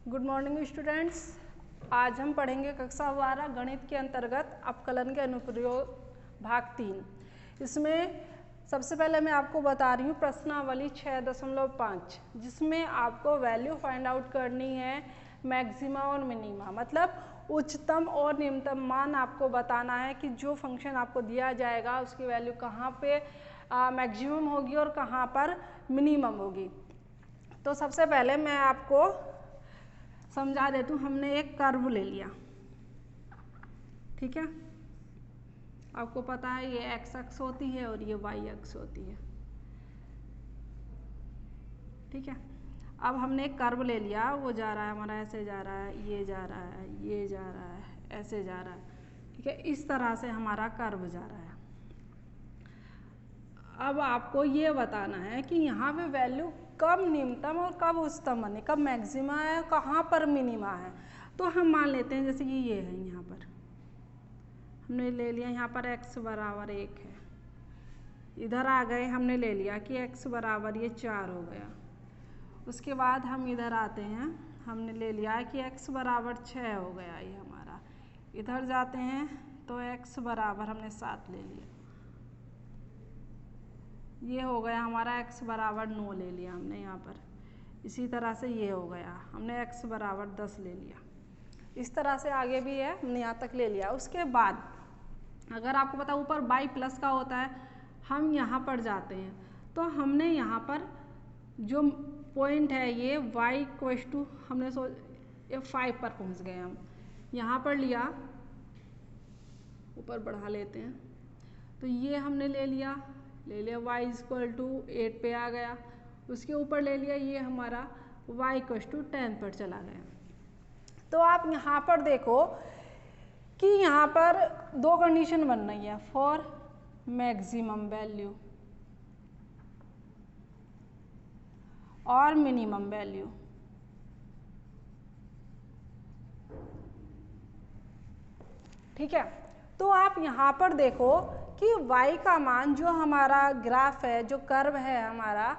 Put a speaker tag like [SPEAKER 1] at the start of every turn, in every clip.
[SPEAKER 1] Good morning students. आज हम पढ़ेंगे कक्षा 12 गणित के अंतर्गत अपकलन के अनुप्रयोग भाग 3। इसमें सबसे पहले मैं आपको बता रही हूँ प्रश्नावली 6.5, जिसमें आपको वैल्यू फाइंड आउट करनी है मैक्सिमा और मिनिमा, मतलब उच्चतम और निम्नतम मान आपको बताना है कि जो फंक्शन आपको दिया जाएगा उसकी वैल्यू कहाँ पे मैक्सिमम होगी और कहाँ पर मिनिमम होगी। तो सबसे पहले मैं आपको समझा देती हूँ। हमने एक कर्व ले लिया, ठीक है। आपको पता है ये एक्स अक्ष होती है और ये वाई अक्ष होती है, ठीक है। अब हमने एक कर्व ले लिया, वो जा रहा है हमारा ऐसे जा रहा है, ये जा रहा है, ये जा रहा है, ऐसे जा रहा है, ठीक है। इस तरह से हमारा कर्व जा रहा है। अब आपको ये बताना है कि यहाँ पे वैल्यू कब निम्नतम और कब उच्चतम बने, कब मैक्सिमा है, कहाँ पर मिनिमा है। तो हम मान लेते हैं जैसे कि ये है, यहाँ पर हमने ले लिया, यहाँ पर x बराबर 1 है। इधर आ गए, हमने ले लिया कि x बराबर ये 4 हो गया। उसके बाद हम इधर आते हैं, हमने ले लिया कि x बराबर 6 हो गया ये हमारा। इधर जाते हैं तो x बराबर हमने 7 ले लिया, ये हो गया हमारा x बराबर 9 ले लिया हमने यहाँ पर। इसी तरह से ये हो गया, हमने x बराबर 10 ले लिया। इस तरह से आगे भी है, हमने यहाँ तक ले लिया। उसके बाद अगर आपको पता ऊपर बाई प्लस का होता है, हम यहाँ पर जाते हैं तो हमने यहाँ पर जो पॉइंट है ये y इक्वल्स टू हमने ये 5 पर पहुँच गए। हम यहाँ पर लिया, ऊपर बढ़ा लेते हैं तो ये हमने ले लिया y इक्वल टू 8 पे आ गया। उसके ऊपर ले लिया ये हमारा y इक्वल्स टू 10 पर चला गया। तो आप यहाँ पर देखो कि यहाँ पर दो कंडीशन बन रही है, फॉर मैक्सिमम वैल्यू और मिनिमम वैल्यू। ठीक है, तो आप यहाँ पर देखो कि y का मान जो हमारा ग्राफ है, जो कर्व है हमारा,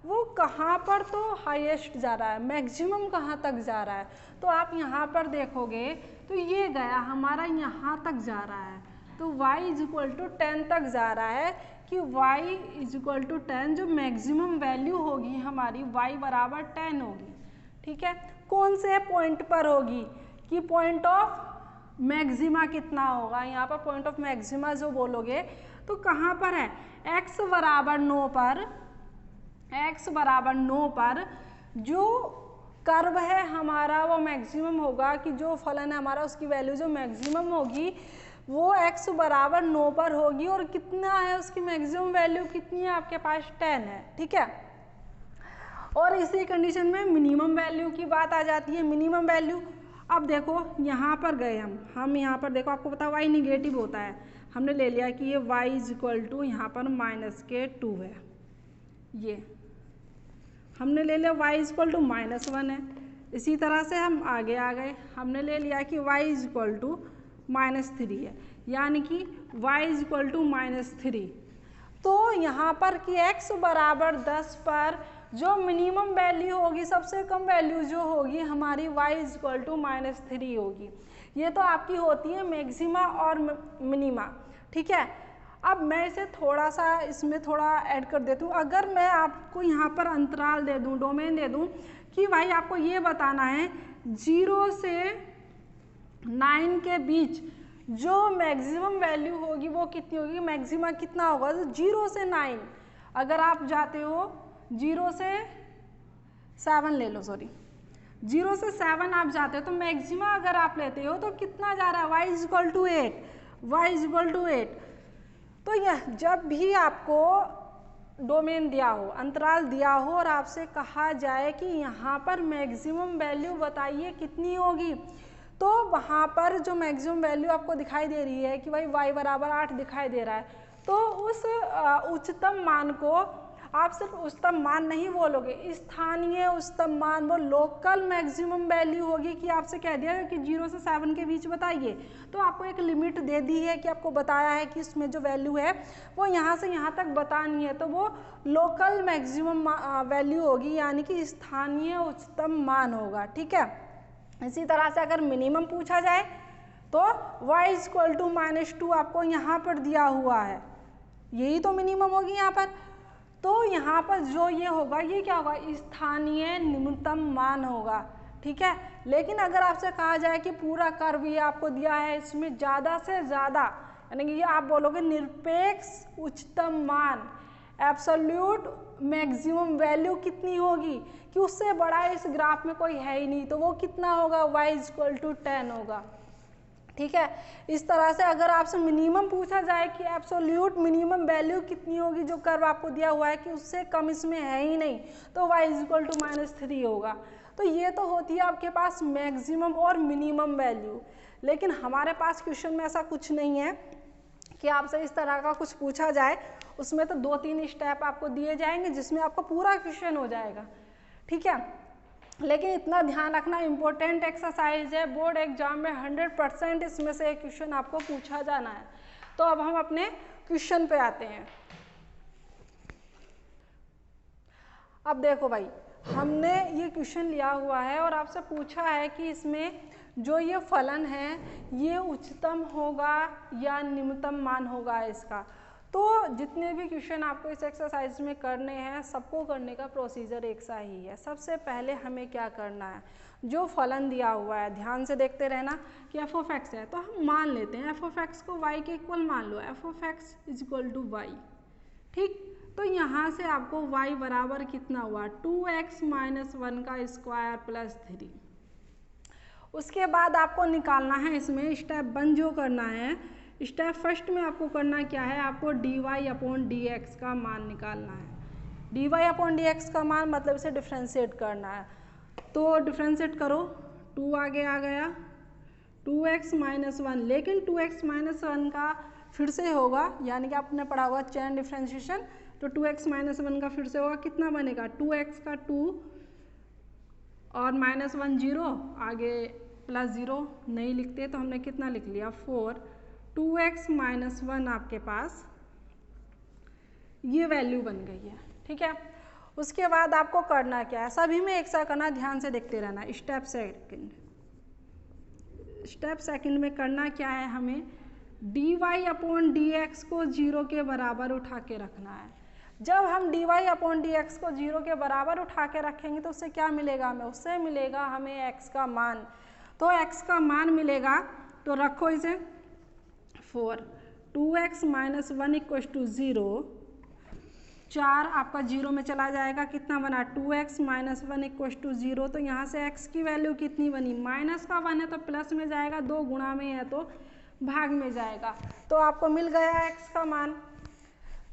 [SPEAKER 1] वो कहाँ पर तो हाईएस्ट जा रहा है, मैक्सिमम कहाँ तक जा रहा है। तो आप यहाँ पर देखोगे तो ये गया हमारा यहाँ तक जा रहा है। तो y इज इक्वल टू 10 तक जा रहा है कि y इज इक्वल टू 10, जो मैक्सिमम वैल्यू होगी हमारी y बराबर 10 होगी, ठीक है। कौन से पॉइंट पर होगी कि पॉइंट ऑफ मैक्सिमा कितना होगा, यहाँ पर पॉइंट ऑफ मैक्सिमा जो बोलोगे तो कहाँ पर है, x बराबर 9 पर, x बराबर 9 पर जो कर्व है हमारा वो मैक्सिमम होगा कि जो फलन है हमारा उसकी वैल्यू जो मैक्सिमम होगी वो x बराबर 9 पर होगी। और कितना है उसकी मैक्सिमम वैल्यू, कितनी है आपके पास, 10 है, ठीक है। और इसी कंडीशन में मिनिमम वैल्यू की बात आ जाती है। मिनिमम वैल्यू, अब देखो यहाँ पर गए हम यहाँ पर देखो, आपको पता y निगेटिव होता है। हमने ले लिया कि ये y इज इक्वल टू यहाँ पर -2 है, ये हमने ले लिया y इज इक्वल टू -1 है। इसी तरह से हम आगे आ गए, हमने ले लिया कि y इज इक्वल टू -3 है, यानी कि y इज इक्वल टू -3। तो यहाँ पर कि x बराबर 10 पर जो मिनिमम वैल्यू होगी, सबसे कम वैल्यू जो होगी हमारी y इज इक्वल टू -3 होगी। ये तो आपकी होती है मैक्सिमा और मिनिमा, ठीक है। अब मैं इसे थोड़ा सा इसमें थोड़ा ऐड कर देती हूँ। अगर मैं आपको यहाँ पर अंतराल दे दूँ, डोमेन दे दूँ कि भाई आपको ये बताना है 0 से 9 के बीच जो मैक्सिमम वैल्यू होगी वो कितनी होगी, मैक्सिमा कितना होगा। तो 0 से 9 अगर आप जाते हो, 0 से 7 ले लो, सॉरी 0 से 7 आप जाते हो तो मैक्सिमा अगर आप लेते हो तो कितना जा रहा है, y is equal to 8, y is equal to 8। तो यह जब भी आपको डोमेन दिया हो, अंतराल दिया हो और आपसे कहा जाए कि यहाँ पर मैक्सिमम वैल्यू बताइए कितनी होगी, तो वहाँ पर जो मैक्सिमम वैल्यू आपको दिखाई दे रही है कि भाई y बराबर 8 दिखाई दे रहा है, तो उस उच्चतम मान को आप सिर्फ उच्चतम मान नहीं बोलोगे, स्थानीय उच्चतम मान, वो लोकल मैक्सिमम वैल्यू होगी कि आपसे कह दिया कि 0 से 7 के बीच बताइए, तो आपको एक लिमिट दे दी है कि आपको बताया है कि इसमें जो वैल्यू है वो यहाँ से यहाँ तक बतानी है, तो वो लोकल मैक्सिमम वैल्यू होगी, यानी कि स्थानीय उच्चतम मान होगा, ठीक है। इसी तरह से अगर मिनिमम पूछा जाए तो y इक्वल टू -2 आपको यहाँ पर दिया हुआ है, यही तो मिनिमम होगी यहाँ पर। तो यहाँ पर जो ये होगा ये क्या होगा, स्थानीय न्यूनतम मान होगा, ठीक है। लेकिन अगर आपसे कहा जाए कि पूरा कर्व ये आपको दिया है, इसमें ज़्यादा से ज़्यादा यानी कि ये आप बोलोगे निरपेक्ष उच्चतम मान, एब्सोल्यूट मैक्सिमम वैल्यू कितनी होगी कि उससे बड़ा इस ग्राफ में कोई है ही नहीं, तो वो कितना होगा, y इक्वल टू 10 होगा, ठीक है। इस तरह से अगर आपसे मिनिमम पूछा जाए कि एब्सोल्यूट मिनिमम वैल्यू कितनी होगी जो कर्व आपको दिया हुआ है कि उससे कम इसमें है ही नहीं, तो y इक्वल टू -3 होगा। तो ये तो होती है आपके पास मैक्सिमम और मिनिमम वैल्यू, लेकिन हमारे पास क्वेश्चन में ऐसा कुछ नहीं है कि आपसे इस तरह का कुछ पूछा जाए। उसमें तो 2-3 स्टेप आपको दिए जाएंगे जिसमें आपको पूरा क्वेश्चन हो जाएगा, ठीक है। लेकिन इतना ध्यान रखना, इम्पोर्टेंट एक्सरसाइज है, बोर्ड एग्जाम में 100% इसमें से एक क्वेश्चन आपको पूछा जाना है। तो अब हम अपने क्वेश्चन पे आते हैं। अब देखो भाई, हमने ये क्वेश्चन लिया हुआ है और आपसे पूछा है कि इसमें जो ये फलन है ये उच्चतम होगा या निम्नतम मान होगा इसका। तो जितने भी क्वेश्चन आपको इस एक्सरसाइज में करने हैं सबको करने का प्रोसीजर एक सा ही है। सबसे पहले हमें क्या करना है, जो फलन दिया हुआ है ध्यान से देखते रहना कि एफ ऑफ एक्स है, तो हम मान लेते हैं एफ ऑफ एक्स को वाई के इक्वल मान लो, f of x is equal to y, ठीक। तो यहाँ से आपको y बराबर कितना हुआ, 2x - 1 का स्क्वायर प्लस 3। उसके बाद आपको निकालना है इसमें स्टेप 1 जो करना है, स्टेप फर्स्ट में आपको करना क्या है, आपको dy अपॉन dx का मान निकालना है। dy अपॉन dx का मान मतलब इसे डिफ्रेंशिएट करना है, तो डिफ्रेंशिएट करो, 2 आगे आ गया, 2x - 1, लेकिन 2x - 1 का फिर से होगा, यानी कि आपने पढ़ा होगा चेन डिफ्रेंशिएशन, तो 2x - 1 का फिर से होगा, कितना बनेगा, 2x का 2 और -1 0, आगे प्लस 0 नहीं लिखते तो हमने कितना लिख लिया 4, 2x - 1 आपके पास ये वैल्यू बन गई है, ठीक है। उसके बाद आपको करना क्या है, सभी में एक सा करना, ध्यान से देखते रहना। स्टेप सेकंड में करना क्या है, हमें dy अपॉन dx को 0 के बराबर उठा के रखना है। जब हम dy अपॉन dx को 0 के बराबर उठा के रखेंगे तो उससे क्या मिलेगा हमें, उससे मिलेगा हमें x का मान। तो x का मान मिलेगा, तो रखो इसे 4, 2x - 1 = 0, 4 आपका 0 में चला जाएगा, कितना बना 2x - 1 = 0। तो यहाँ से x की वैल्यू कितनी बनी, माइनस का 1 है तो प्लस में जाएगा, 2 गुणा में है तो भाग में जाएगा, तो आपको मिल गया x का मान।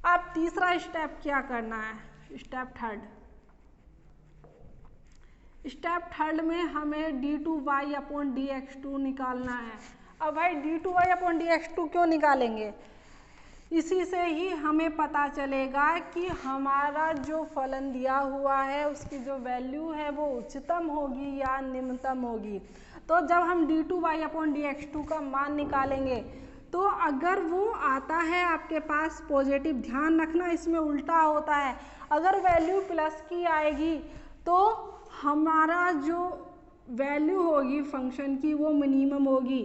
[SPEAKER 1] अब तीसरा स्टेप क्या करना है, स्टेप थर्ड में हमें d2y अपॉन dx2 निकालना है। अब भाई d2y अपॉन dx2 क्यों निकालेंगे, इसी से ही हमें पता चलेगा कि हमारा जो फलन दिया हुआ है उसकी जो वैल्यू है वो उच्चतम होगी या निम्नतम होगी। तो जब हम d2y अपॉन dx2 का मान निकालेंगे तो अगर वो आता है आपके पास पॉजिटिव, ध्यान रखना इसमें उल्टा होता है, अगर वैल्यू प्लस की आएगी तो हमारा जो वैल्यू होगी फंक्शन की वो मिनिमम होगी,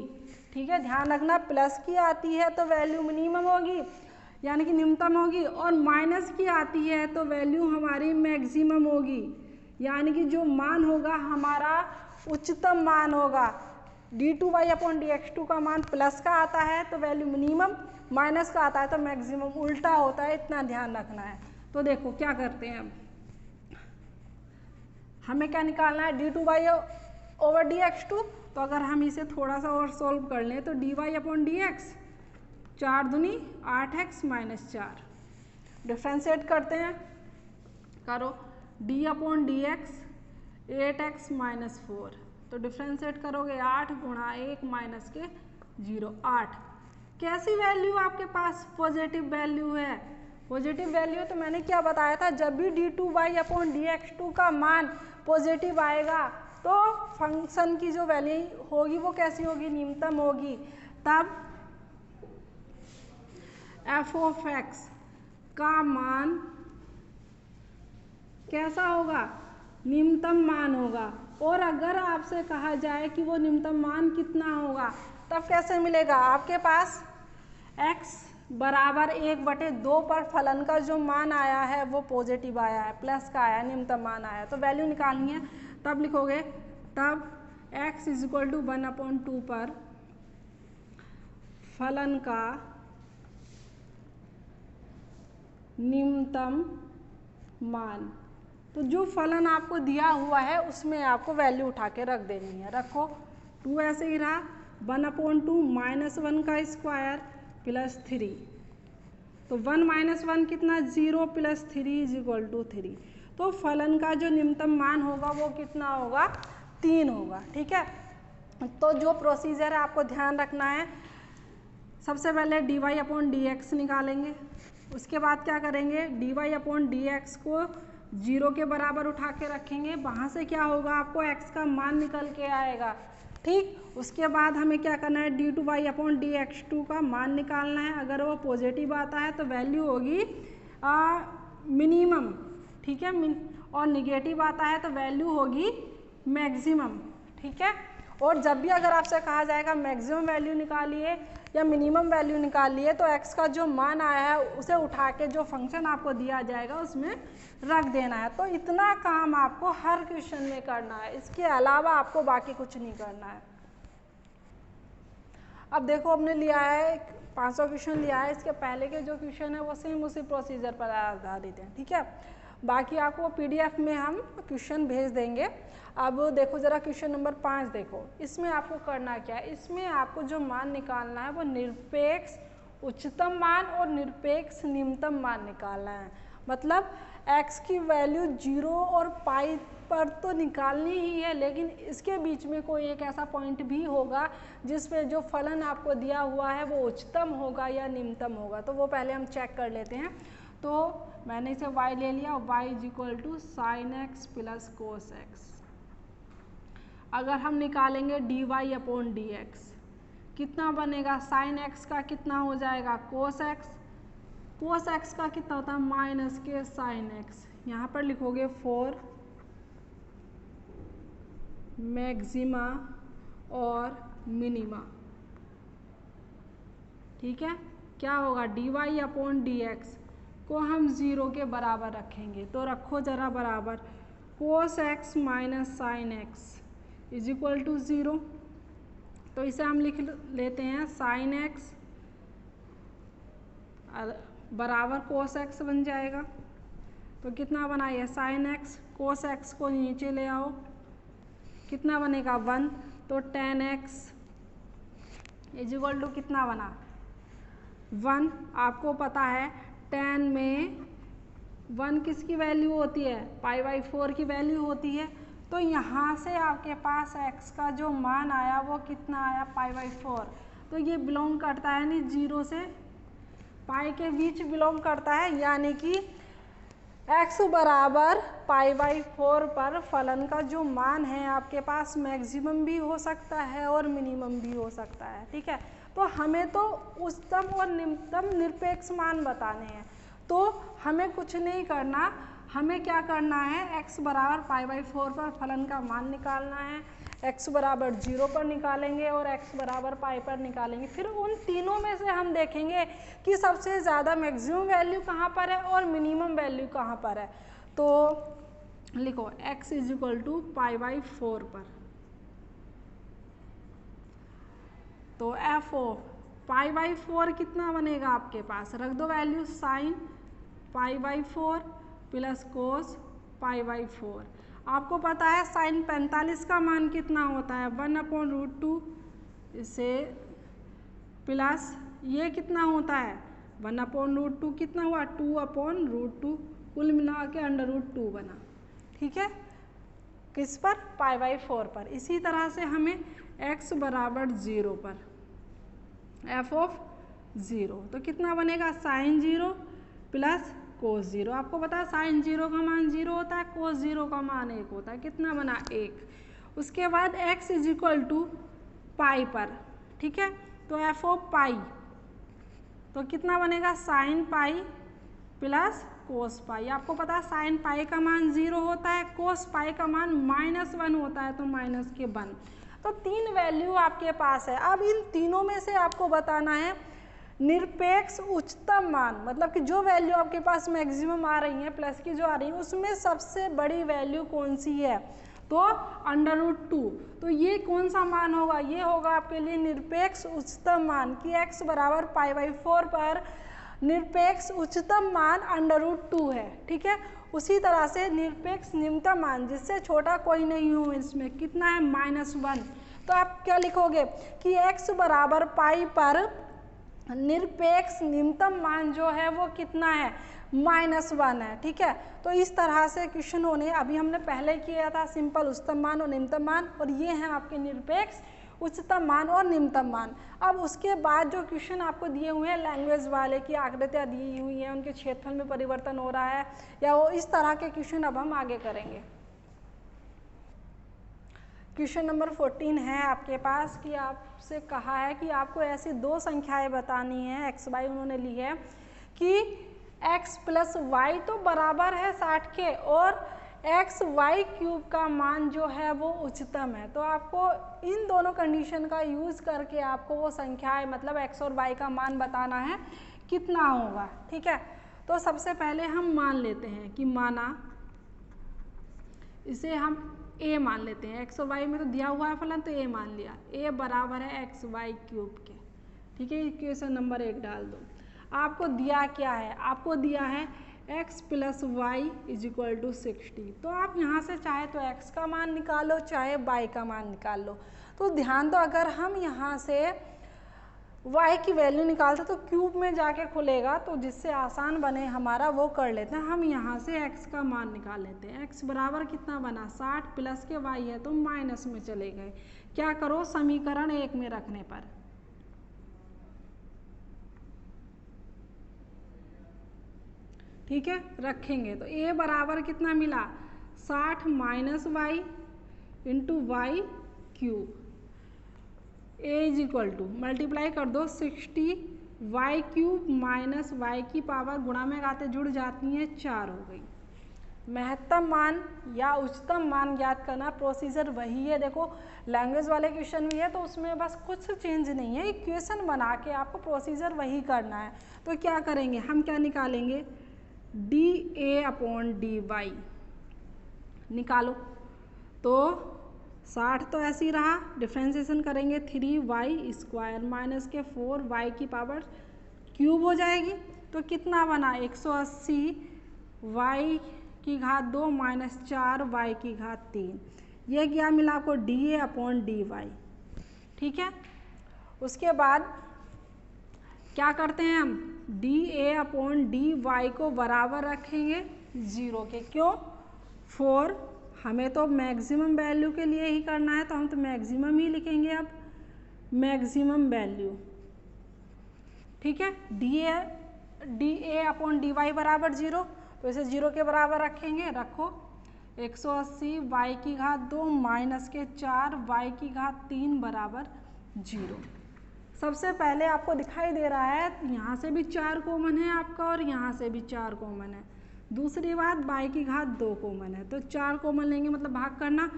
[SPEAKER 1] ठीक है। ध्यान रखना, प्लस की आती है तो वैल्यू मिनिमम होगी यानी कि न्यूनतम होगी, और माइनस की आती है तो वैल्यू हमारी मैक्सिमम होगी, यानी कि जो मान होगा हमारा उच्चतम मान होगा। d2y अपॉन dx2 का मान प्लस का आता है तो वैल्यू मिनिमम, माइनस का आता है तो मैक्सिमम, उल्टा होता है, इतना ध्यान रखना है। तो देखो क्या करते हैं, हमें क्या निकालना है d2y ओवर dx2, तो अगर हम इसे थोड़ा सा और सॉल्व कर लें तो dy अपॉन dx 4 दूनी 8x - 4, डिफ्रेंशिएट करते हैं, करो d अपॉन dx 8x - 4, तो डिफ्रेंशिएट करोगे 8 गुणा 1 माइनस के 0, 8। कैसी वैल्यू आपके पास, पॉजिटिव वैल्यू है, पॉजिटिव वैल्यू तो मैंने क्या बताया था, जब भी d2y अपॉन dx2 का मान पॉजिटिव आएगा तो फंक्शन की जो वैल्यू होगी वो कैसी होगी, न्यूनतम होगी। तब f ऑफ x का मान कैसा होगा, न्यूनतम मान होगा, और अगर आपसे कहा जाए कि वो न्यूनतम मान कितना होगा तब कैसे मिलेगा? आपके पास x बराबर 1/2 पर फलन का जो मान आया है वो पॉजिटिव आया है, प्लस का आया, न्यूनतम मान आया, तो वैल्यू निकालनी है। तब लिखोगे, तब x = 1/2 पर फलन का न्यूनतम मान। तो जो फलन आपको दिया हुआ है उसमें आपको वैल्यू उठा के रख देनी है। रखो, 2 ऐसे ही रहा, 1/2 -1 का स्क्वायर प्लस 3। तो 1 - 1 कितना? 0 + 3 = 3। तो फलन का जो न्यूनतम मान होगा वो कितना होगा? 3 होगा। ठीक है, तो जो प्रोसीजर है आपको ध्यान रखना है। सबसे पहले dy/dx निकालेंगे, उसके बाद क्या करेंगे, dy/dx को 0 के बराबर उठा के रखेंगे। वहाँ से क्या होगा, आपको x का मान निकल के आएगा। ठीक, उसके बाद हमें क्या करना है, d2y/dx2 का मान निकालना है। अगर वो पॉजिटिव आता है तो वैल्यू होगी मिनिमम, ठीक है, और निगेटिव आता है तो वैल्यू होगी मैक्सिमम। ठीक है, और जब भी अगर आपसे कहा जाएगा मैक्सिमम वैल्यू निकालिए या मिनिमम वैल्यू निकालिए तो x का जो मान आया है उसे उठा के जो फंक्शन आपको दिया जाएगा उसमें रख देना है। तो इतना काम आपको हर क्वेश्चन में करना है, इसके अलावा आपको बाकी कुछ नहीं करना है। अब देखो, हमने लिया है 500 क्वेश्चन लिया है, इसके पहले के जो क्वेश्चन है वो सेम उसी प्रोसीजर पर आधारित हैं। ठीक है, बाकी आपको PDF में हम क्वेश्चन भेज देंगे। अब देखो जरा क्वेश्चन नंबर 5 देखो, इसमें आपको करना क्या है, इसमें आपको जो मान निकालना है वो निरपेक्ष उच्चतम मान और निरपेक्ष निम्नतम मान निकालना है। मतलब x की वैल्यू 0 और पाई पर तो निकालनी ही है, लेकिन इसके बीच में कोई एक ऐसा पॉइंट भी होगा जिसमें जो फलन आपको दिया हुआ है वो उच्चतम होगा या निम्नतम होगा। तो वो पहले हम चेक कर लेते हैं। तो मैंने इसे y ले लिया, y = sin x + cos x। अगर हम निकालेंगे dy/dx कितना बनेगा, sin x का कितना हो जाएगा, cos x। cos x का कितना होता है, -k sin x। यहाँ पर लिखोगे फॉर मैक्सिमा और मिनिमा। ठीक है, क्या होगा, dy/dx को हम 0 के बराबर रखेंगे। तो रखो जरा बराबर, cos x - sin x = 0। तो इसे हम लिख लेते हैं sin x बराबर cos x बन जाएगा। तो कितना बना ये sin x, cos x को नीचे ले आओ, कितना बनेगा 1। तो tan x = कितना बना 1। आपको पता है tan में 1 किसकी वैल्यू होती है, π/4 की वैल्यू होती है। तो यहाँ से आपके पास x का जो मान आया वो कितना आया, π/4। तो ये बिलोंग करता है, यानी 0 से पाई के बीच बिलोंग करता है, यानी कि x बराबर π/4 पर फलन का जो मान है आपके पास मैक्सिमम भी हो सकता है और मिनिमम भी हो सकता है। ठीक है, तो हमें तो उच्चतम और निम्नतम निरपेक्ष मान बताने हैं। तो हमें कुछ नहीं करना, हमें क्या करना है, x बराबर π/4 पर फलन का मान निकालना है, x बराबर 0 पर निकालेंगे और x बराबर पाई पर निकालेंगे। फिर उन तीनों में से हम देखेंगे कि सबसे ज़्यादा मैक्सिमम वैल्यू कहाँ पर है और मिनिमम वैल्यू कहाँ पर है। तो लिखो x = π/4 पर। तो π/4 कितना बनेगा आपके पास, रख दो वैल्यू, sin π/4 + cos π/4। आपको पता है sin 45 का मान कितना होता है, 1/√2 इसे प्लस ये कितना होता है 1/√2, कितना हुआ 2/√2, कुल मिला के √2 बना। ठीक है, किस पर, π/4 पर। इसी तरह से हमें x बराबर 0 पर f(0) तो कितना बनेगा, sin 0 + cos 0। आपको पता है sin 0 का मान 0 होता है, cos 0 का मान 1 होता है, कितना बना 1। उसके बाद x = पाई पर। ठीक है, तो f(π) तो कितना बनेगा sin π + कोस पाई। आपको पता है साइन पाई का मान 0 होता है, कोस पाई का मान -1 होता है, तो माइनस के 1। तो 3 वैल्यू आपके पास है। अब इन तीनों में से आपको बताना है निरपेक्ष उच्चतम मान, मतलब कि जो वैल्यू आपके पास मैक्सिमम आ रही है प्लस की जो आ रही है उसमें सबसे बड़ी वैल्यू कौन सी है, तो √2। तो ये कौन सा मान होगा, ये होगा आपके लिए निरपेक्ष उच्चतम मान कि x बराबर π/4 पर निरपेक्ष उच्चतम मान √2 है। ठीक है, उसी तरह से निरपेक्ष निम्नतम मान जिससे छोटा कोई नहीं हो इसमें कितना है -1। तो आप क्या लिखोगे कि x बराबर पाई पर निरपेक्ष निम्नतम मान जो है वो कितना है, -1 है। ठीक है, तो इस तरह से क्वेश्चन होने, अभी हमने पहले किया था सिंपल उच्चतम मान और निम्नतम मान, और ये हैं आपके निरपेक्ष उच्चतम मान और निम्नतम मान। अब उसके बाद जो क्वेश्चन आपको दिए हुए हैं लैंग्वेज वाले की आकृतियाँ दी हुई हैं, उनके क्षेत्रफल में परिवर्तन हो रहा है या वो इस तरह के क्वेश्चन अब हम आगे करेंगे। क्वेश्चन नंबर 14 है आपके पास कि आपसे कहा है कि आपको ऐसी दो संख्याएं बतानी है, x y उन्होंने ली है कि x + y तो बराबर है 60 के और xy³ का मान जो है वो उच्चतम है। तो आपको इन दोनों कंडीशन का यूज़ करके आपको वो संख्याएं मतलब x और y का मान बताना है कितना होगा। ठीक है, तो सबसे पहले हम मान लेते हैं कि माना इसे हम a मान लेते हैं, x और y में तो दिया हुआ है फलन, तो a मान लिया, a बराबर है xy³ के। ठीक है, इक्वेशन नंबर 1 डाल दो। आपको दिया क्या है, आपको दिया है x + y = 60। तो आप यहाँ से चाहे तो x का मान निकालो चाहे y का मान निकाल लो। तो ध्यान दो, अगर हम यहाँ से y की वैल्यू निकालते तो क्यूब में जाके खुलेगा, तो जिससे आसान बने हमारा वो कर लेते हैं। हम यहाँ से x का मान निकाल लेते हैं। x बराबर कितना बना 60 प्लस के y है तो माइनस में चले गए। क्या करो समीकरण 1 में रखने पर, ठीक है रखेंगे तो a बराबर कितना मिला 60 - y × y³ a मल्टीप्लाई कर दो 60 y³ माइनस y की पावर गुणा में गाते जुड़ जाती हैं 4 हो गई। महत्तम मान या उच्चतम मान ज्ञात करना प्रोसीजर वही है। देखो लैंग्वेज वाले क्वेश्चन भी है तो उसमें बस कुछ चेंज नहीं है, इक्वेशन बना के आपको प्रोसीजर वही करना है। तो क्या करेंगे, हम क्या निकालेंगे dA/dy निकालो। तो 60 तो ऐसे ही रहा, डिफ्रेंसिएशन करेंगे 3y² माइनस के 4y की पावर क्यूब हो जाएगी। तो कितना बना 180 y² माइनस 4y3। ये क्या मिला आपको dA/dy। ठीक है, उसके बाद क्या करते हैं हम dA/dy को बराबर रखेंगे 0 के। क्यों 4 हमें तो मैक्सिमम वैल्यू के लिए ही करना है, तो हम तो मैक्सिमम ही लिखेंगे। अब मैक्सिमम वैल्यू, ठीक है dA/dy बराबर 0, तो इसे 0 के बराबर रखेंगे। रखो 180 y² माइनस के 4y3 बराबर 0। सबसे पहले आपको दिखाई दे रहा है यहाँ से भी 4 कॉमन है आपका और यहाँ से भी 4 कॉमन है। दूसरी बात y2 कॉमन है, तो 4 कॉमन लेंगे मतलब भाग करना,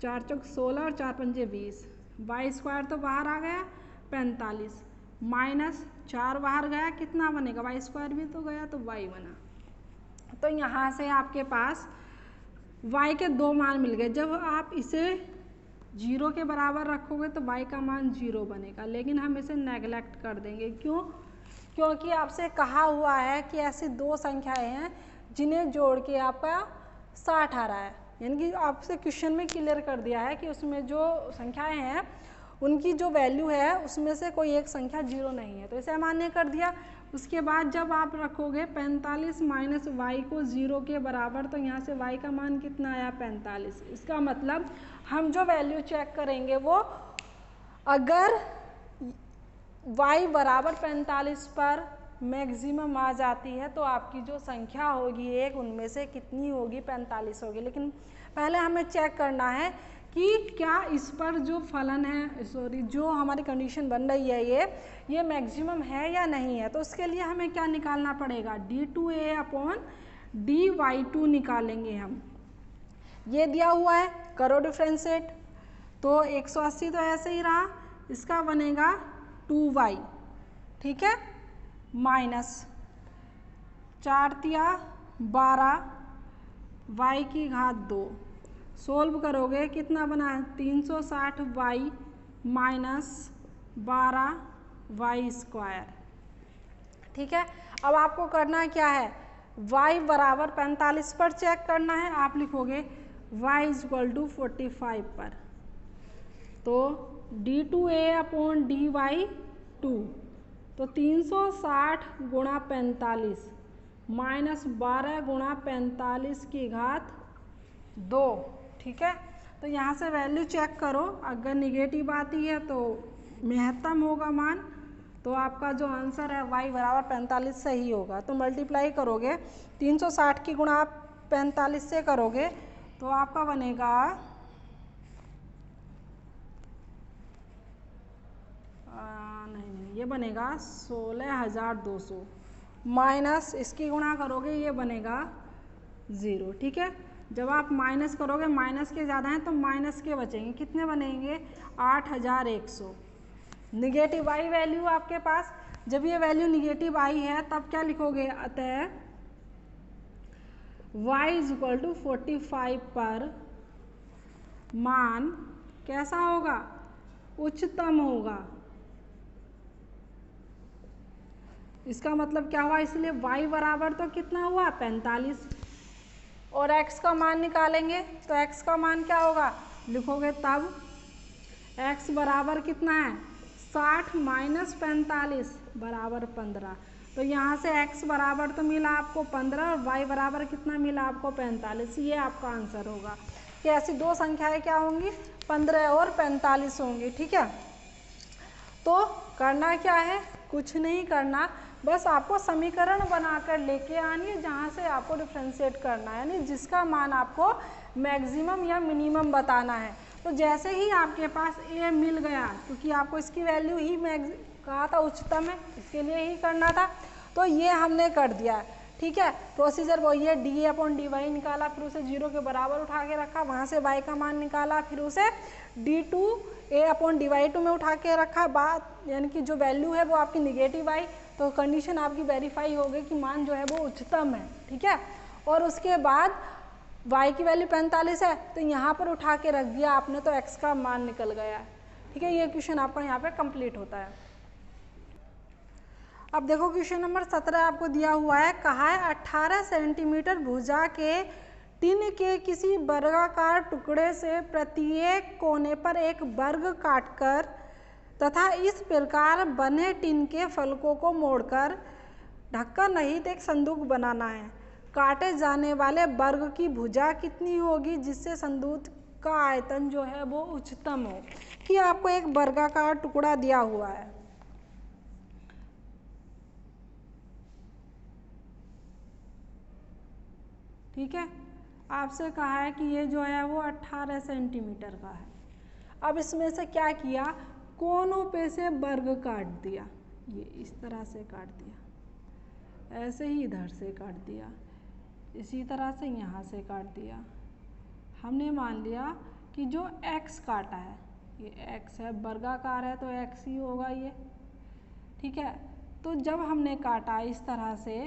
[SPEAKER 1] 4 चौक 16 और 4 पंजे 20। y² तो बाहर आ गया 45 माइनस 4 बाहर गया, कितना बनेगा y² भी तो गया तो y बना। तो यहाँ से आपके पास y के 2 मान मिल गए। जब आप इसे 0 के बराबर रखोगे तो y का मान 0 बनेगा, लेकिन हम इसे नेगलेक्ट कर देंगे। क्यों, क्योंकि आपसे कहा हुआ है कि ऐसी दो संख्याएं हैं जिन्हें जोड़ के आपका 60 आ रहा है। यानी कि आपसे क्वेश्चन में क्लियर कर दिया है कि उसमें जो संख्याएं हैं उनकी जो वैल्यू है उसमें से कोई एक संख्या 0 नहीं है, तो इसे मान्य कर दिया। उसके बाद जब आप रखोगे 45 माइनस y को 0 के बराबर, तो यहाँ से y का मान कितना आया 45। इसका मतलब हम जो वैल्यू चेक करेंगे वो अगर y बराबर 45 पर मैक्सिमम आ जाती है तो आपकी जो संख्या होगी एक उनमें से कितनी होगी 45 होगी। लेकिन पहले हमें चेक करना है कि क्या इस पर जो फलन है जो हमारी कंडीशन बन रही है ये मैक्सिमम है या नहीं है। तो उसके लिए हमें क्या निकालना पड़ेगा d2A/dy dy2 निकालेंगे हम। ये दिया हुआ है, करो डिफ्रेंशिएट। तो 180 तो ऐसे ही रहा, इसका बनेगा 2y, ठीक है, माइनस 4 तिया 12 y की घात 2। सोल्व करोगे कितना बना है, 360y माइनस 12y स्क्वायर, ठीक है। अब आपको करना क्या है, y बराबर 45 पर चेक करना है। आप लिखोगे y इक्वल टू 45 पर, तो d2a अपॉन dy2, तो 360 गुणा 45 माइनस 12 गुणा 45 की घात 2, ठीक है। तो यहाँ से वैल्यू चेक करो, अगर निगेटिव आती है तो महत्तम होगा मान, तो आपका जो आंसर है y बराबर 45 सही होगा। तो मल्टीप्लाई करोगे 360 की गुणा आप 45 से करोगे तो आपका बनेगा नहीं, ये बनेगा 16,200 माइनस इसकी गुणा करोगे ये बनेगा 0, ठीक है। जब आप माइनस करोगे, माइनस के ज़्यादा हैं तो माइनस के बचेंगे, कितने बनेंगे 8,100। निगेटिव आई वैल्यू आपके पास, जब ये वैल्यू निगेटिव आई है तब क्या लिखोगे, अतः y इक्वल टू 45 पर मान कैसा होगा, उच्चतम होगा। इसका मतलब क्या हुआ, इसलिए y बराबर तो कितना हुआ 45, और x का मान निकालेंगे तो x का मान क्या होगा, लिखोगे तब x बराबर कितना है 60 माइनस 45 बराबर 15। तो यहाँ से x बराबर तो मिला आपको 15 और y बराबर कितना मिला आपको 45। ये आपका आंसर होगा कि ऐसी दो संख्याएं क्या होंगी, 15 और 45 होंगी, ठीक है। तो करना क्या है, कुछ नहीं करना, बस आपको समीकरण बनाकर लेके आनी है जहाँ से आपको डिफ्रेंशिएट करना है, यानी जिसका मान आपको मैक्सिमम या मिनिमम बताना है। तो जैसे ही आपके पास a मिल गया, क्योंकि आपको इसकी वैल्यू ही कहा था उच्चतम है, इसके लिए ही करना था, तो ये हमने कर दिया, ठीक है। प्रोसीजर वही है, डी अपॉन डी वाई निकाला, फिर उसे 0 के बराबर उठा के रखा, वहाँ से y का मान निकाला, फिर उसे d2a अपॉन dy2 में उठा के रखा, बात यानी कि जो वैल्यू है वो आपकी निगेटिव आई, तो कंडीशन आपकी वेरीफाई हो गई कि मान जो है वो उच्चतम है, ठीक है। और उसके बाद y की वैल्यू 45 है, तो यहाँ पर उठा के रख दिया आपने, तो x का मान निकल गया, ठीक है। ये क्वेश्चन आपका यहाँ पे कंप्लीट होता है। अब देखो क्वेश्चन नंबर 17 आपको दिया हुआ है, कहा है 18 सेंटीमीटर भुजा के टिन के किसी वर्गाकार टुकड़े से प्रत्येक कोने पर एक वर्ग काटकर तथा इस प्रकार बने टिन के फलकों को मोड़कर ढक्कन रहित एक संदूक बनाना है। काटे जाने वाले वर्ग की भुजा कितनी होगी जिससे संदूक का आयतन जो है वो उच्चतम हो। कि आपको एक वर्गाकार टुकड़ा दिया हुआ है, ठीक है, आपसे कहा है कि ये जो है वो 18 सेंटीमीटर का है। अब इसमें से क्या किया, कोनों पे से वर्ग काट दिया, ये इस तरह से काट दिया, ऐसे ही इधर से काट दिया, इसी तरह से यहाँ से काट दिया। हमने मान लिया कि जो x काटा है ये x है, वर्गाकार है तो x ही होगा ये, ठीक है। तो जब हमने काटा इस तरह से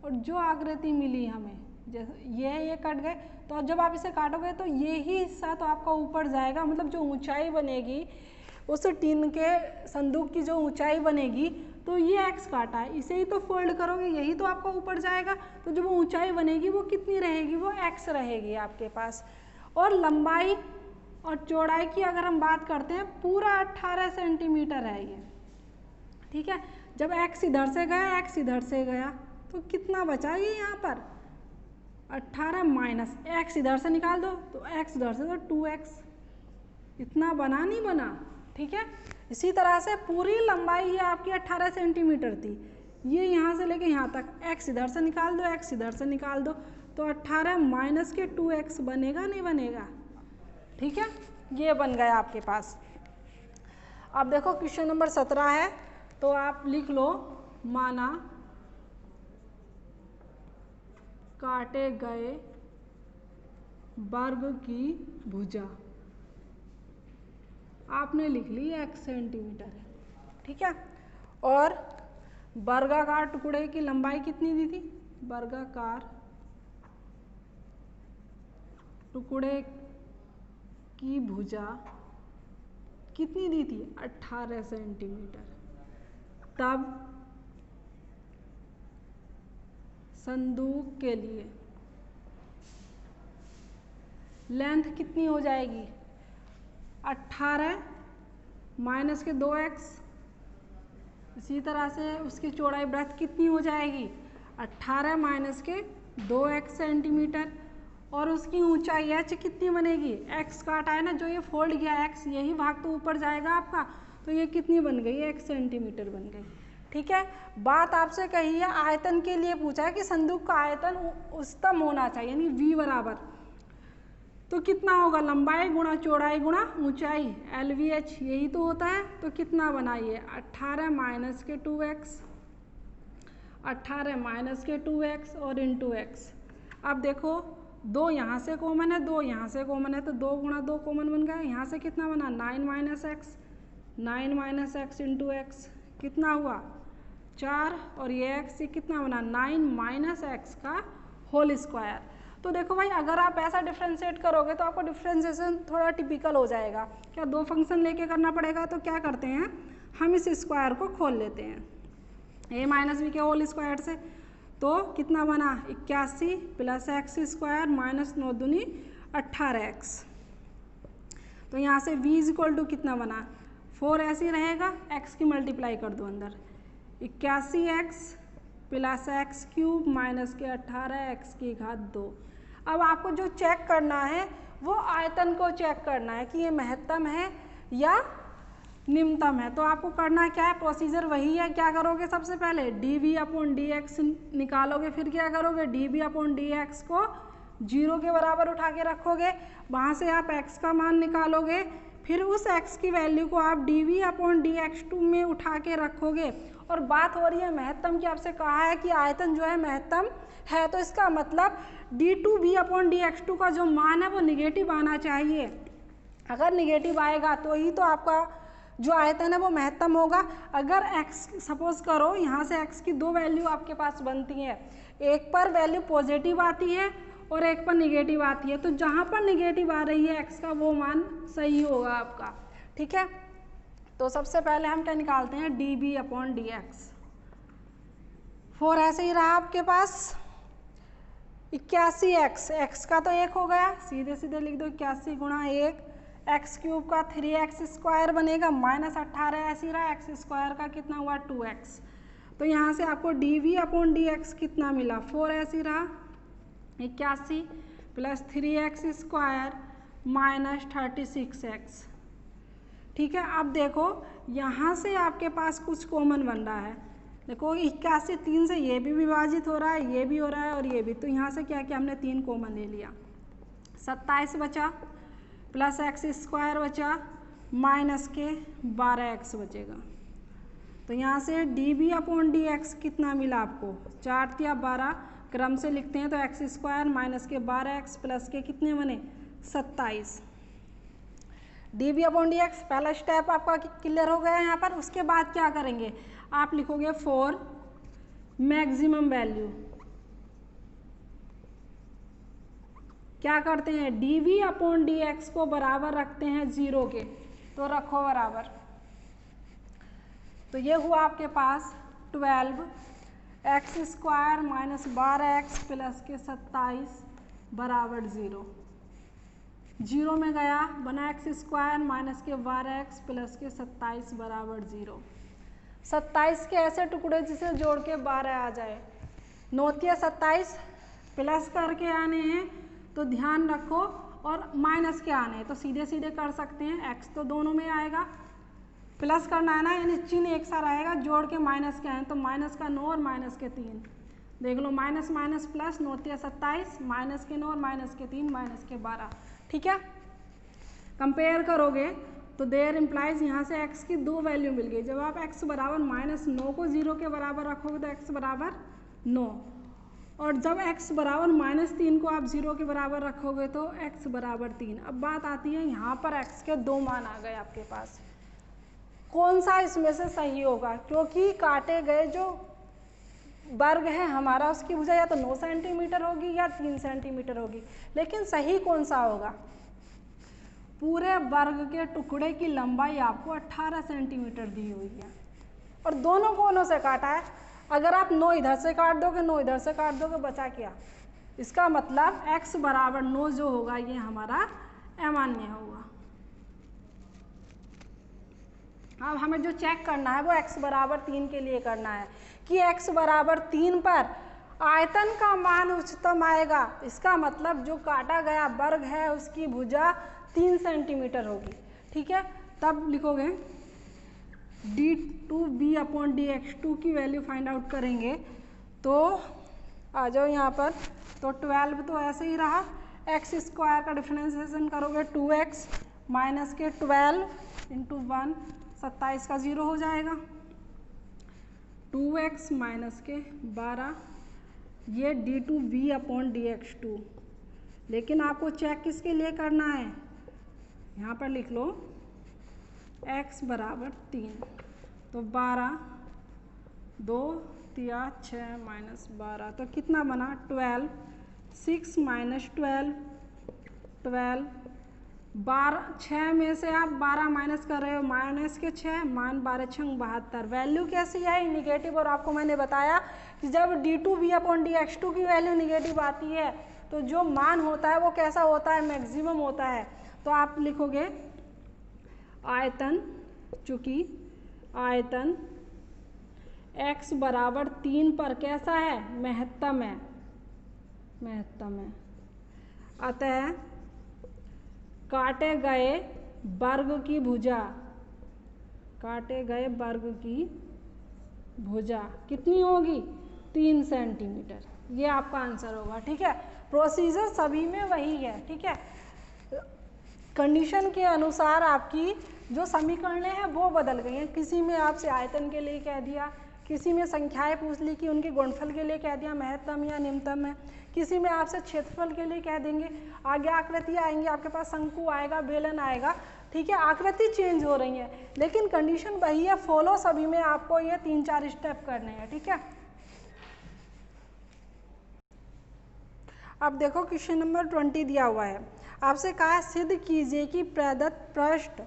[SPEAKER 1] और जो आकृति मिली हमें, जैसे ये कट गए, तो जब आप इसे काटोगे तो ये ही हिस्सा तो आपका ऊपर जाएगा, मतलब जो ऊंचाई बनेगी उस टिन के संदूक की जो ऊंचाई बनेगी, तो ये x काटा है, इसे ही तो फोल्ड करोगे, यही तो आपका ऊपर जाएगा, तो जो वो ऊंचाई बनेगी वो कितनी रहेगी, वो x रहेगी आपके पास। और लंबाई और चौड़ाई की अगर हम बात करते हैं, पूरा 18 सेंटीमीटर है ये, ठीक है। जब x इधर से गया, x इधर से गया, तो कितना बचा ये यहाँ पर 18 माइनस x इधर से निकाल दो, तो x इधर से तो 2x, इतना बना नहीं बना, ठीक है। इसी तरह से पूरी लंबाई ये आपकी 18 सेंटीमीटर थी, ये यहाँ से लेके यहाँ तक, x इधर से निकाल दो, x इधर से निकाल दो, तो 18 माइनस के 2x बनेगा नहीं बनेगा, ठीक है। ये बन गया आपके पास। अब देखो क्वेश्चन नंबर 17 है, तो आप लिख लो, माना काटे गए वर्ग की भुजा आपने लिख ली 1 सेंटीमीटर है, ठीक है। और वर्गाकार टुकड़े की लंबाई कितनी दी थी? वर्गाकार टुकड़े की भुजा कितनी दी थी? 18 सेंटीमीटर। तब संदूक के लिए लेंथ कितनी हो जाएगी? 18 माइनस के 2x। इसी तरह से उसकी चौड़ाई वृत्त कितनी हो जाएगी? 18 माइनस के 2x सेंटीमीटर। और उसकी ऊंचाई h कितनी बनेगी? x काटा है ना, जो ये फोल्ड किया x, यही भाग तो ऊपर जाएगा आपका, तो ये कितनी बन गई? 1 सेंटीमीटर बन गई, ठीक है। बात आपसे कही है आयतन के लिए पूछा है कि संदूक का आयतन उच्चतम होना चाहिए, यानी v बराबर, तो कितना होगा? लंबाई गुणा चौड़ाई गुणा ऊंचाई, LVH, यही तो होता है। तो कितना बना ये? 18 माइनस के 2x, 18 माइनस के 2x और इंटू x। अब देखो 2 यहाँ से कॉमन है, 2 यहाँ से कॉमन है, तो 2 गुणा 2 कॉमन बन गया। यहाँ से कितना बना? 9 minus x, 9 minus x into x, कितना हुआ? 4। और ये x, ये कितना बना? 9 माइनस एक्स का होल स्क्वायर। तो देखो भाई, अगर आप ऐसा डिफ्रेंशिएट करोगे तो आपको डिफ्रेंशिएशन थोड़ा टिपिकल हो जाएगा। क्या 2 फंक्शन लेके करना पड़ेगा? तो क्या करते हैं, हम इस स्क्वायर को खोल लेते हैं a माइनस बी के होल स्क्वायर से। तो कितना बना? 81 प्लस एक्स स्क्वायर माइनस 9 दूनी 18x। तो यहाँ से v इज इक्वल टू कितना बना? 4 ऐसे ही रहेगा, x की मल्टीप्लाई कर दो अंदर, 81x plus x cube minus के 18x की घात 2। अब आपको जो चेक करना है वो आयतन को चेक करना है कि ये महत्तम है या निम्नतम है। तो आपको करना क्या है? प्रोसीजर वही है। क्या करोगे? सबसे पहले dv अपॉन dx निकालोगे, फिर क्या करोगे? dv अपॉन dx को 0 के बराबर उठा के रखोगे, वहाँ से आप x का मान निकालोगे, फिर उस x की वैल्यू को आप dv अपॉन dx2 में उठा के रखोगे। और बात हो रही है महत्तम की, आपसे कहा है कि आयतन जो है महत्तम है, तो इसका मतलब d2v अपॉन dx2 का जो मान है वो निगेटिव आना चाहिए। अगर निगेटिव आएगा तो ही तो आपका जो आयतन है वो महत्तम होगा। अगर x, सपोज करो यहाँ से x की 2 वैल्यू आपके पास बनती हैं, एक पर वैल्यू पॉजिटिव आती है और एक पर निगेटिव आती है, तो जहाँ पर निगेटिव आ रही है x का वो मान सही होगा आपका, ठीक है। तो सबसे पहले हम क्या निकालते हैं? dv upon dx। 4 ऐसे ही रहा आपके पास, 81x, x का तो 1 हो गया, सीधे सीधे लिख दो 81 गुणा 1, एक्स क्यूब का 3x स्क्वायर बनेगा माइनस 18 ऐसे ही रहा, एक्स स्क्वायर का कितना हुआ? 2x। तो यहाँ से आपको dv अपॉन dx कितना मिला? 4 ऐसे ही रहा, 81 plus 3x square minus 36x, ठीक है। अब देखो यहाँ से आपके पास कुछ कॉमन बन रहा है। देखो 81 3 से ये भी विभाजित हो रहा है, ये भी हो रहा है और ये भी, तो यहाँ से क्या किया हमने? 3 कॉमन ले लिया, 27 बचा प्लस एक्स स्क्वायर बचा माइनस के 12x बचेगा। तो यहाँ से dv अपॉन dx कितना मिला आपको? 4 या 12 क्रम से लिखते हैं तो एक्स स्क्वायर माइनस के 12x प्लस के कितने बने? 27। dv अपॉन dx पहला स्टेप आपका क्लियर हो गया यहाँ पर। उसके बाद क्या करेंगे? आप लिखोगे फॉर मैक्सिमम वैल्यू। क्या करते हैं? dv अपॉन dx को बराबर रखते हैं 0 के, तो रखो बराबर। तो ये हुआ आपके पास 12 x square minus 12x plus के 27 बराबर 0। 0 में गया, बना एक्स स्क्वायर माइनस के 12x प्लस के 27 बराबर 0। 27 के ऐसे टुकड़े जिसे जोड़ के 12 आ जाए, 9 या 27 प्लस करके आने हैं तो ध्यान रखो, और माइनस के आने हैं तो सीधे सीधे कर सकते हैं, x तो दोनों में आएगा, प्लस करना है ना, यानी चिन्ह एक सा रहेगा, जोड़ के माइनस के आए तो माइनस का 9 और माइनस के 3, देख लो माइनस माइनस प्लस, 9 या 27 माइनस के 9 और माइनस के 3 माइनस के 12, ठीक है। कंपेयर करोगे तो देयर इम्प्लाइज यहाँ से x की 2 वैल्यू मिल गई। जब आप x बराबर -9 को 0 के बराबर रखोगे तो x बराबर 9, और जब x बराबर -3 को आप 0 के बराबर रखोगे तो x बराबर 3। अब बात आती है यहाँ पर x के 2 मान आ गए आपके पास, कौन सा इसमें से सही होगा? क्योंकि काटे गए जो वर्ग है हमारा उसकी भुजा या तो 9 सेंटीमीटर होगी या 3 सेंटीमीटर होगी, लेकिन सही कौन सा होगा? पूरे वर्ग के टुकड़े की लंबाई आपको 18 सेंटीमीटर दी हुई है और दोनों कोनों से काटा है। अगर आप 9 इधर से काट दोगे 9 इधर से काट दोगे, बचा क्या? इसका मतलब x बराबर 9 जो होगा ये हमारा अमान्य होगा। अब हमें जो चेक करना है वो x बराबर 3 के लिए करना है कि x बराबर 3 पर आयतन का मान उच्चतम आएगा। इसका मतलब जो काटा गया वर्ग है उसकी भुजा 3 सेंटीमीटर होगी। ठीक है, तब लिखोगे d2b/dx2 की वैल्यू फाइंड आउट करेंगे तो आ जाओ यहाँ पर, तो 12 तो ऐसे ही रहा, x स्क्वायर का डिफरेंशिएशन करोगे 2x माइनस के 12 इंटू 1 27 का 0 हो जाएगा, 2x माइनस के 12, ये d2b/dx2। लेकिन आपको चेक किसके लिए करना है? यहाँ पर लिख लो x बराबर 3, तो 12 2 3 6 माइनस 12 तो कितना बना? 12, 6 माइनस 12 12, 12 6 में से आप 12 माइनस कर रहे हो, माइनस के 6 मान 12 6 72। वैल्यू कैसी आई? निगेटिव। और आपको मैंने बताया कि जब d2b/dx2 की वैल्यू निगेटिव आती है तो जो मान होता है वो कैसा होता है? मैक्सिमम होता है। तो आप लिखोगे आयतन, चूंकि आयतन x बराबर 3 पर कैसा है? महत्तम है, महत्तम है। अतः काटे गए वर्ग की भुजा, काटे गए वर्ग की भुजा कितनी होगी? 3 सेंटीमीटर। ये आपका आंसर होगा। ठीक है, प्रोसीजर सभी में वही है। ठीक है, कंडीशन के अनुसार आपकी जो समीकरणें हैं वो बदल गई हैं। किसी में आपसे आयतन के लिए कह दिया, किसी में संख्याएं पूछ ली कि उनके गुणनफल के लिए कह दिया महत्तम या निम्नतम है, किसी में आपसे क्षेत्रफल के लिए कह देंगे, आगे आकृति आएंगी, आपके पास शंकु आएगा, बेलन आएगा। ठीक है, आकृति चेंज हो रही है लेकिन कंडीशन वही है। फॉलो सभी में आपको ये 3-4 स्टेप करने हैं। ठीक है, अब देखो क्वेश्चन नंबर 20 दिया हुआ है, आपसे कहा है सिद्ध कीजिए कि प्रदत्त पृष्ठ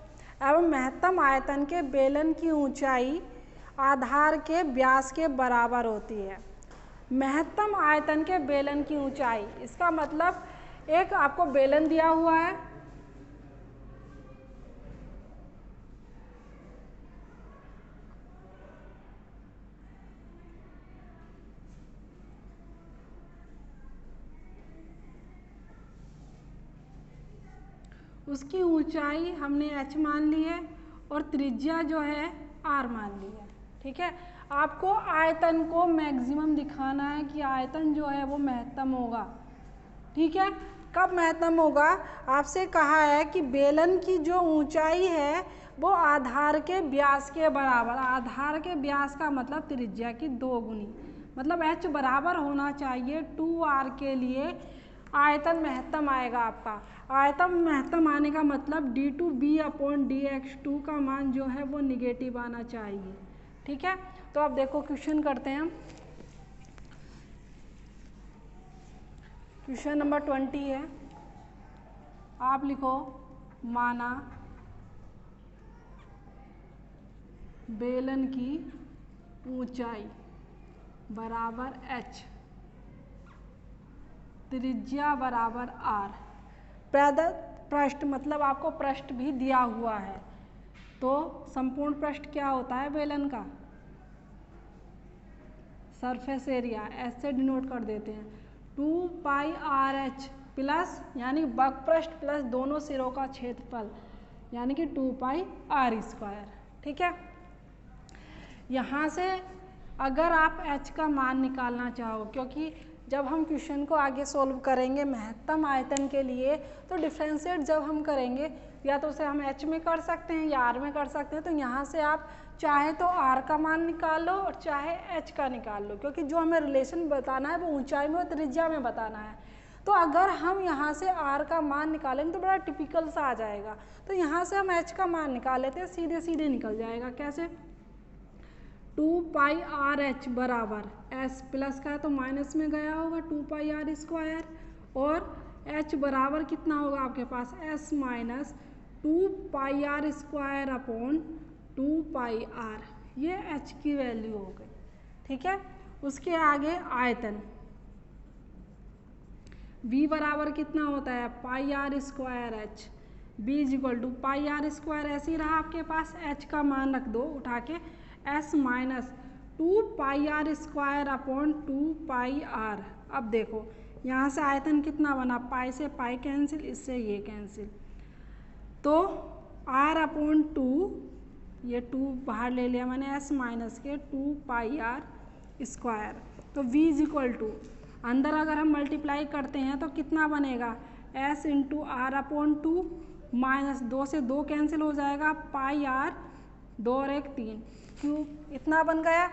[SPEAKER 1] एवं महत्तम आयतन के बेलन की ऊंचाई आधार के व्यास के बराबर होती है। महत्तम आयतन के बेलन की ऊंचाई, इसका मतलब एक आपको बेलन दिया हुआ है, उसकी ऊंचाई हमने h मान ली है और त्रिज्या जो है r मान ली है। ठीक है, आपको आयतन को मैक्सिमम दिखाना है कि आयतन जो है वो महत्तम होगा। ठीक है, कब महत्तम होगा? आपसे कहा है कि बेलन की जो ऊंचाई है वो आधार के व्यास के बराबर, आधार के व्यास का मतलब त्रिज्या की 2 गुनी, मतलब h बराबर होना चाहिए 2r के लिए आयतन महत्तम आएगा आपका। आयतन महत्तम आने का मतलब d2b/dx2 का मान जो है वो निगेटिव आना चाहिए। ठीक है, तो अब देखो क्वेश्चन करते हैं। क्वेश्चन नंबर 20 है, आप लिखो माना बेलन की ऊंचाई बराबर h, त्रिज्या बराबर r, प्रदत्त पृष्ठ मतलब आपको पृष्ठ भी दिया हुआ है, तो संपूर्ण पृष्ठ क्या होता है बेलन का? सरफेस एरिया, ऐसे से डिनोट कर देते हैं 2πRh प्लस यानी वक्रपृष्ठ प्लस दोनों सिरों का क्षेत्रफल यानी कि 2πr²। ठीक है, यहाँ से अगर आप h का मान निकालना चाहो, क्योंकि जब हम क्वेश्चन को आगे सोल्व करेंगे महत्तम आयतन के लिए तो डिफरेंशिएट जब हम करेंगे या तो उसे हम h में कर सकते हैं या r में कर सकते हैं। तो यहाँ से आप चाहे तो r का मान निकाल लो और चाहे h का निकाल लो, क्योंकि जो हमें रिलेशन बताना है वो ऊंचाई में और त्रिज्या में बताना है। तो अगर हम यहाँ से r का मान निकालेंगे तो बड़ा टिपिकल सा आ जाएगा। तो यहाँ से हम h का मान निकाल लेते हैं, सीधे सीधे निकल जाएगा। कैसे? 2 पाई आर एच बराबर s प्लस का है तो माइनस में गया होगा 2 पाई आर स्क्वायर, और h बराबर कितना होगा आपके पास s minus 2 pi r square upon 2 pi r, ये h की वैल्यू हो गई। ठीक है, उसके आगे आयतन v बराबर कितना होता है pi r square h, b is equal to pi r square ऐसे ही रहा आपके पास, h का मान रख दो उठा के s minus 2 pi r square upon 2 pi r. अब देखो यहाँ से आयतन कितना बना, पाई से पाई कैंसिल, इससे ये कैंसिल, तो r अपॉन 2, ये 2 बाहर ले लिया मैंने, s माइनस के 2 पाई आर स्क्वायर। तो v इज इक्वल टू अंदर अगर हम मल्टीप्लाई करते हैं तो कितना बनेगा s into r upon 2, minus 2 से 2 कैंसिल हो जाएगा, पाई आर 2 और 1 3 क्यूब, इतना बन गया।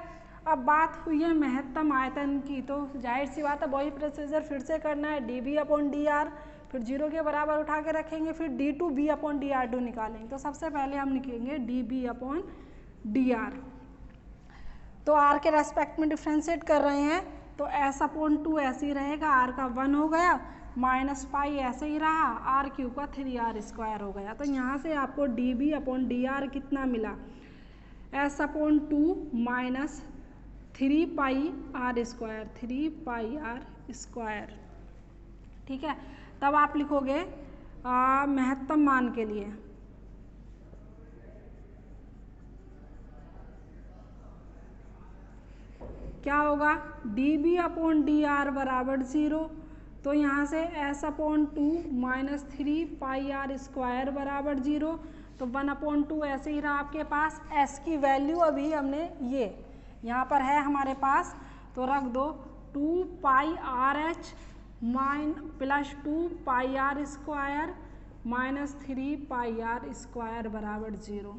[SPEAKER 1] अब बात हुई है महत्तम आयतन की, तो जाहिर सी बात है वही प्रोसीजर फिर से करना है, d b upon d r, फिर 0 के बराबर उठा के रखेंगे, फिर d two b upon d r two निकालेंगे। तो सबसे पहले हम लिखेंगे d b upon d r, तो आर के रेस्पेक्ट में डिफ्रेंशिएट कर रहे हैं तो एस अपॉन 2 ऐसे ही रहेगा, आर का 1 हो गया, माइनस पाई ऐसे ही रहा, आर क्यूब का 3r स्क्वायर हो गया। तो यहाँ से आपको d b upon d r कितना मिला, s upon 2 minus 3 pi r square, 3 pi r square. ठीक है, तब आप लिखोगे महत्तम मान के लिए क्या होगा, d b upon d r बराबर 0, तो यहाँ से s upon 2 minus 3 pi r square बराबर 0, तो 1 अपॉन 2 ऐसे ही रहा आपके पास। s की वैल्यू अभी हमने ये यहाँ पर है हमारे पास, तो रख दो 2 pi r h plus 2 pi r square minus 3 pi r square बराबर 0।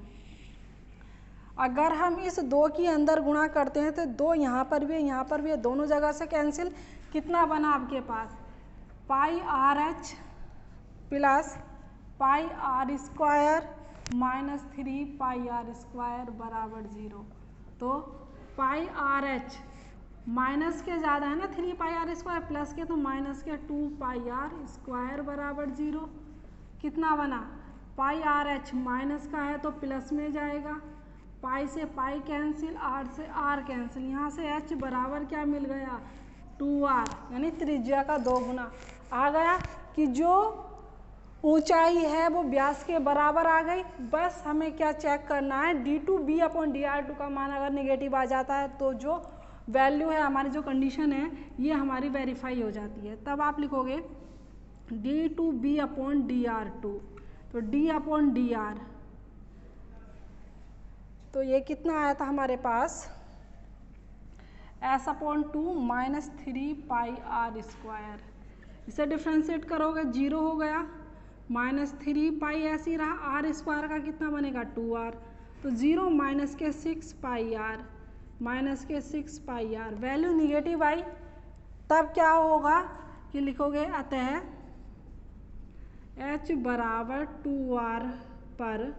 [SPEAKER 1] अगर हम इस 2 की अंदर गुणा करते हैं तो 2 यहाँ पर भी है, दोनों जगह से कैंसिल, कितना बना आपके पास pi r h plus pi r square minus 3 pi r square बराबर 0। तो पाई आर एच माइनस के ज़्यादा है ना 3 पाई आर स्क्वायर, प्लस के तो माइनस के 2 पाई आर स्क्वायर बराबर 0। कितना बना, पाई आर एच माइनस का है तो प्लस में जाएगा, पाई से पाई कैंसिल, आर से आर कैंसिल, यहाँ से h बराबर क्या मिल गया 2r, यानी त्रिज्या का 2 गुना आ गया कि जो ऊंचाई है वो व्यास के बराबर आ गई। बस हमें क्या चेक करना है, d two b upon d r two का मान अगर नेगेटिव आ जाता है तो जो वैल्यू है हमारी, जो कंडीशन है ये हमारी वेरीफाई हो जाती है। तब आप लिखोगे d two b upon d r two, तो डी अपॉन डी आर, तो ये कितना आया था हमारे पास s upon 2 minus 3 pi r square, इसे डिफ्रेंशिएट करोगे 0 हो गया, माइनस 3 पाई ऐसे ही रहा, आर स्क्वायर का कितना बनेगा 2r, तो 0 माइनस के 6 पाई आर माइनस के 6 पाई आर, वैल्यू निगेटिव आई, तब क्या होगा कि लिखोगे अतः h बराबर 2r पर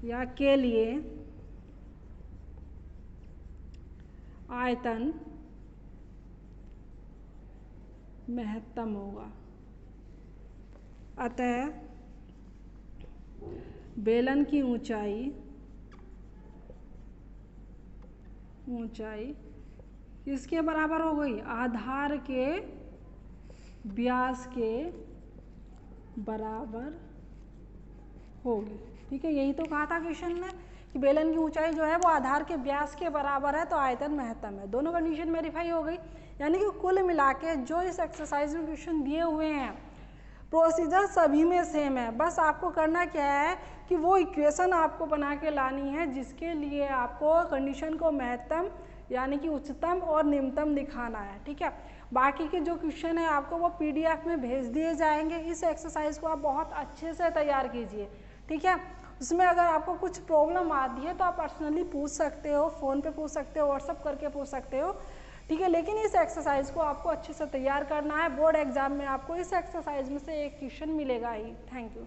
[SPEAKER 1] या के लिए आयतन महत्तम होगा। अतः बेलन की ऊंचाई किसके बराबर हो गई, आधार के व्यास के बराबर होगी। ठीक है, यही तो कहा था क्वेश्चन में कि बेलन की ऊंचाई जो है वो आधार के व्यास के बराबर है, तो आयतन महत्तम है। दोनों कंडीशन वेरीफाई हो गई, यानी कि कुल मिला के जो इस एक्सरसाइज में क्वेश्चन दिए हुए हैं प्रोसीजर सभी में सेम है। बस आपको करना क्या है कि वो इक्वेशन आपको बना के लानी है जिसके लिए आपको कंडीशन को महत्तम यानी कि उच्चतम और निम्नतम दिखाना है। ठीक है, बाकी के जो क्वेश्चन है आपको वो PDF में भेज दिए जाएंगे। इस एक्सरसाइज को आप बहुत अच्छे से तैयार कीजिए। ठीक है, उसमें अगर आपको कुछ प्रॉब्लम आती है तो आप पर्सनली पूछ सकते हो, फ़ोन पे पूछ सकते हो, व्हाट्सअप करके पूछ सकते हो। ठीक है, लेकिन इस एक्सरसाइज को आपको अच्छे से तैयार करना है। बोर्ड एग्जाम में आपको इस एक्सरसाइज में से एक क्वेश्चन मिलेगा ही। Thank you.